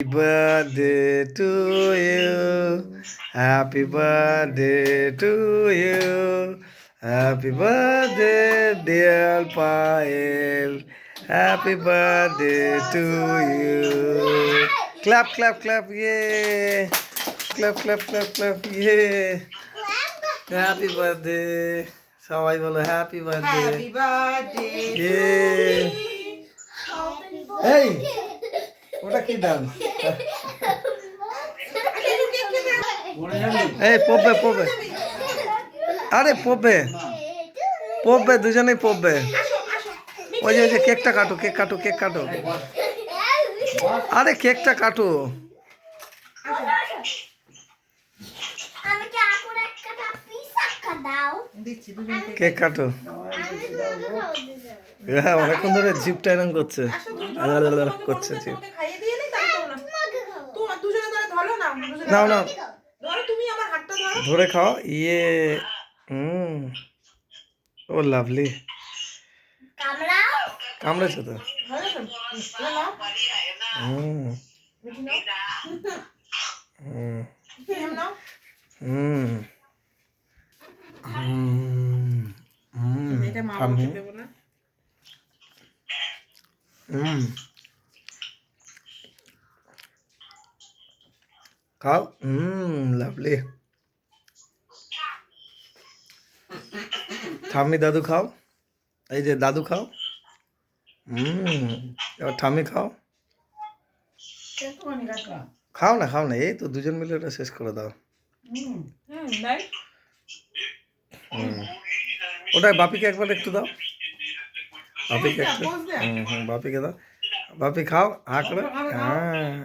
birthday to you. Happy birthday to you. Happy birthday, dear Pael. Happy birthday to you. Clap, clap, clap, yay. Clap, clap, clap, clap, yay. Happy birthday. সবাই বলো happy birthday. Happy birthday এই ওটা কি dance? এই পড়বে পড়বে, আরে পড়বে পড়বে, দুজনেই পড়বে। ওই যে কেকটা কাটো, কেক কাটো, কেক কাটো, আরে কেকটা কাটো। কেক কাটো। হ্যাঁ অনেকক্ষণ ধরে জিপটা এরকম করছে, করছে জিপ। নাও নাও, ধরে খাও। ইয়ে ও লাভলি, কামড়েছে তো। হুম হুম হুম খাও। লাভলি। ঠাম্মি দাদু খাও, এই যে দাদু খাও। এবার ঠাম্মি খাও। খাও না, খাও না, এই তো দুজন মিলে ওটা শেষ করে দাও। ওটা বাপিকে একবার একটু দাও, বাপিকে একটু। বাপিকে দাও, বাপি খাও, হা করে। হ্যাঁ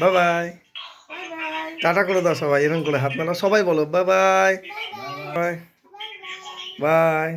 বাই বাই, টাটা করে দাও সবাই, এরকম করে হাত মেলাও, সবাই বলো বাই বাই বাই বাই।